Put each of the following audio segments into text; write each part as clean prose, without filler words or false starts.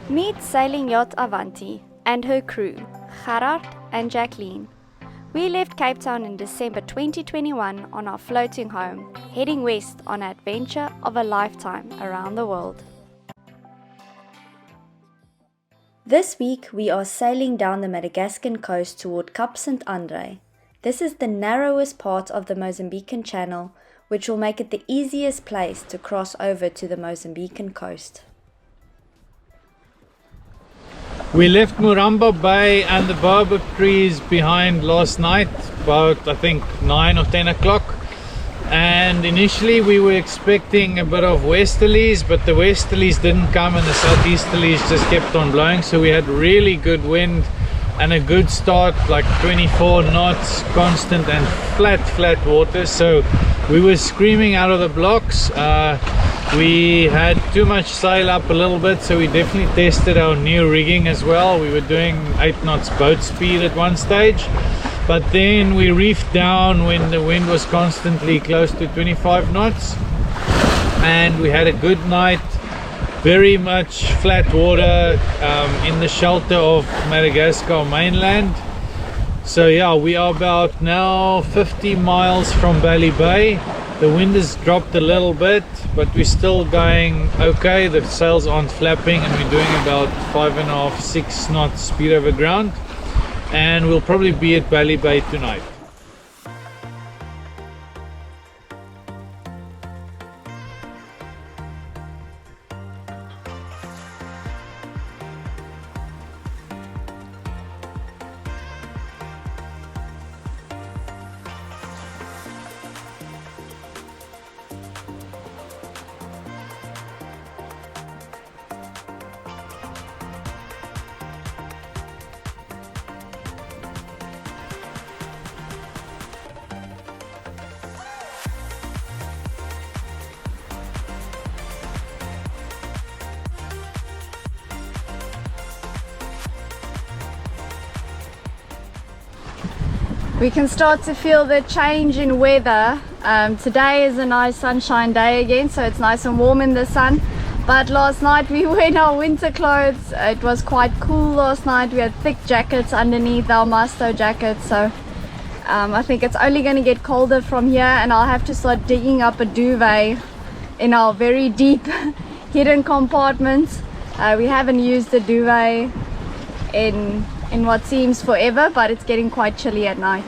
Meet sailing yacht Avanti and her crew, Gerard and Jacqueline. We left Cape Town in December 2021 on our floating home, heading west on an adventure of a lifetime around the world. This week we are sailing down the Madagascan coast toward Cap Saint-André. This is the narrowest part of the Mozambican channel, which will make it the easiest place to cross over to the Mozambican coast. We left Moramba Bay and the baobab trees behind last night, about I think 9 or 10 o'clock. And initially we were expecting a bit of westerlies, but the westerlies didn't come and the southeasterlies just kept on blowing. So we had really good wind and a good start, like 24 knots, constant and flat water. So we were screaming out of the blocks. We had too much sail up a little bit, so we definitely tested our new rigging as well. We were doing 8 knots boat speed at one stage, but then we reefed down when the wind was constantly close to 25 knots, and we had a good night. Very much flat water in the shelter of Madagascar mainland. So yeah, we are about now 50 miles from Baly Bay. The wind has dropped a little bit, but we're still going okay. The sails aren't flapping and we're doing about 5.5, 6 knots speed over ground. And we'll probably be at Baly Bay tonight. We can start to feel the change in weather. Today is a nice sunshine day again, so it's nice and warm in the sun. But last night we were in our winter clothes. It was quite cool last night. We had thick jackets underneath our masto jackets, so I think it's only going to get colder from here, and I'll have to start digging up a duvet in our very deep hidden compartments. We haven't used the duvet in what seems forever, but it's getting quite chilly at night.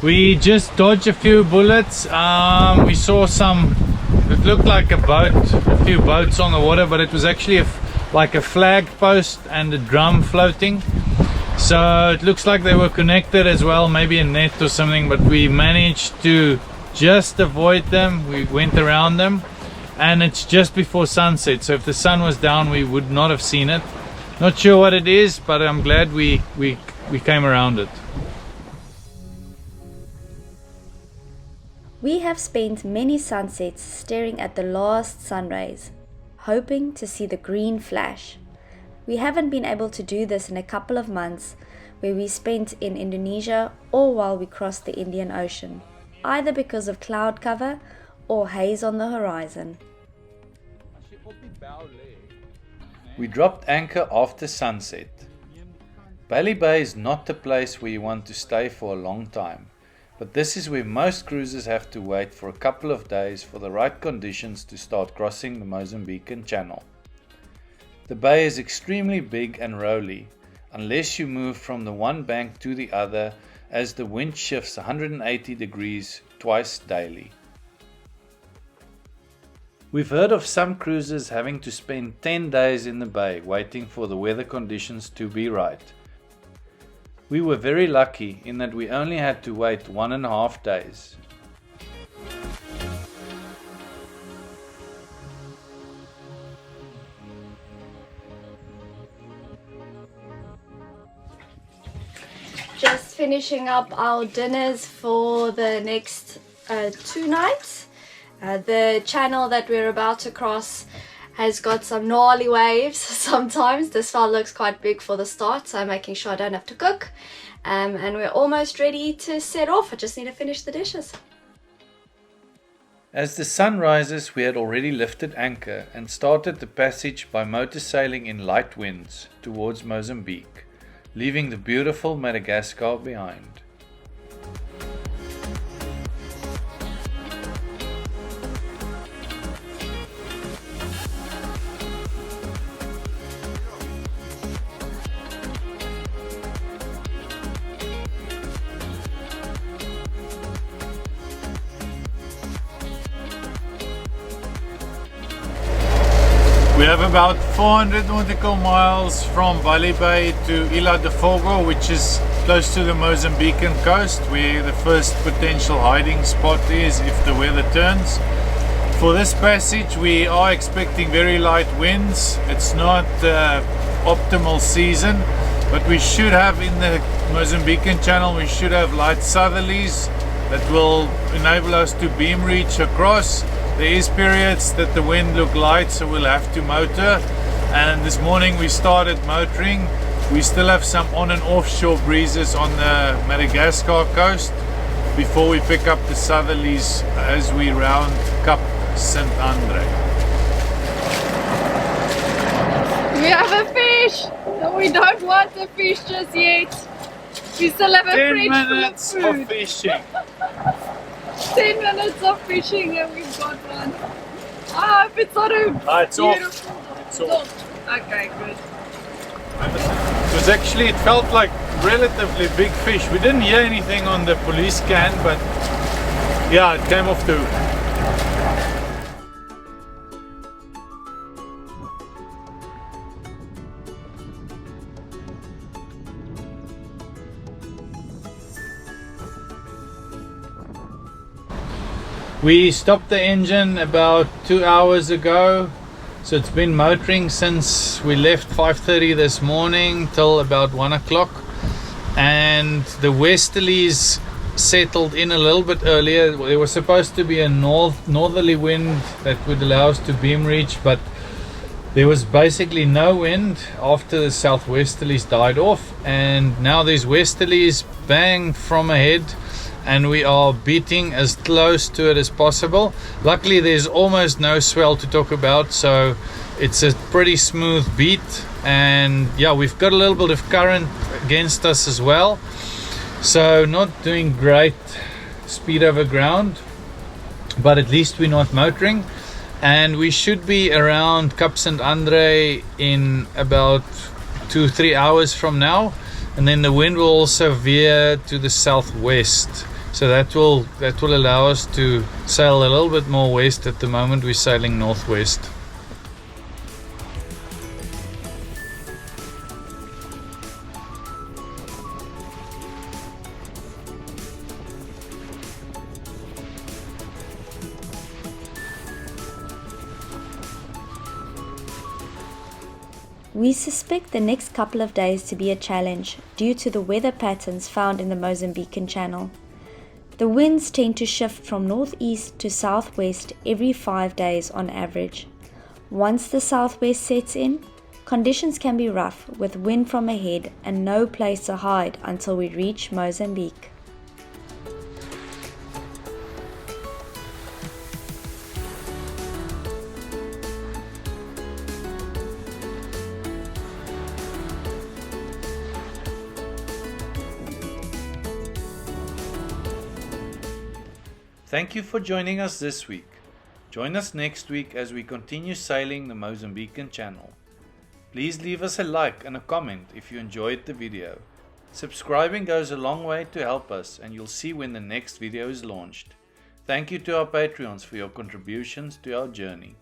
We just dodged a few bullets. We saw some, it looked like a boat, a few boats on the water, but it was actually like a flag post and a drum floating. So it looks like they were connected as well, maybe a net or something, but we managed to just avoid them. We went around them, and it's just before sunset, so if the sun was down we would not have seen it. Not sure what it is, but I'm glad we came around it. We have spent many sunsets staring at the last sun rays, hoping to see the green flash. We haven't been able to do this in a couple of months, where we spent in Indonesia or while we crossed the Indian Ocean, either because of cloud cover or haze on the horizon. We dropped anchor after sunset. Baly Bay is not the place where you want to stay for a long time, but this is where most cruisers have to wait for a couple of days for the right conditions to start crossing the Mozambican channel. The bay is extremely big and rolly, unless you move from the one bank to the other, as the wind shifts 180 degrees twice daily. We've heard of some cruisers having to spend 10 days in the bay waiting for the weather conditions to be right. We were very lucky in that we only had to wait 1.5 days. finishing up our dinners for the next 2 nights. The channel that we're about to cross has got some gnarly waves sometimes. This file looks quite big for the start, so I'm making sure I don't have to cook. And we're almost ready to set off. I just need to finish the dishes. As the sun rises, we had already lifted anchor and started the passage by motor sailing in light winds towards Mozambique, leaving the beautiful Madagascar behind. We have about 400 nautical miles from Baly Bay to Ilha de Fogo, which is close to the Mozambican coast, where the first potential hiding spot is if the weather turns. For this passage we are expecting very light winds. It's not optimal season, but we should have in the Mozambican channel, we should have light southerlies that will enable us to beam reach across. There is periods that the wind look light, so we'll have to motor, and this morning we started motoring. We still have some on and offshore breezes on the Madagascar coast before we pick up the southerlies as we round Cap Saint Andre. We have a fish! No, we don't want the fish just yet. We still have a 10 minutes of fishing. 10 minutes of fishing and we've got one. I hope it's not a It's off. beautiful dog. It's off. Okay, good. It felt like relatively big fish. We didn't hear anything on the police scan, but yeah, it came off the hook. We stopped the engine about 2 hours ago, so it's been motoring since we left 5:30 this morning till about 1 o'clock, and the westerlies settled in a little bit earlier. There was supposed to be a northerly wind that would allow us to beam reach, but there was basically no wind after the southwesterlies died off, and now there's westerlies bang from ahead, and we are beating as close to it as possible. Luckily there's almost no swell to talk about, so it's a pretty smooth beat, and yeah, we've got a little bit of current against us as well, so not doing great speed over ground, but at least we're not motoring, and we should be around Cap Saint Andre in about 2-3 hours from now, and then the wind will also veer to the southwest, so that will allow us to sail a little bit more west. At the moment we're sailing northwest. We suspect the next couple of days to be a challenge due to the weather patterns found in the Mozambican channel. The winds tend to shift from northeast to southwest every 5 days on average. Once the southwest sets in, conditions can be rough with wind from ahead and no place to hide until we reach Mozambique. Thank you for joining us this week. Join us next week as we continue sailing the Mozambican channel. Please leave us a like and a comment if you enjoyed the video. Subscribing goes a long way to help us, and you'll see when the next video is launched. Thank you to our Patreons for your contributions to our journey.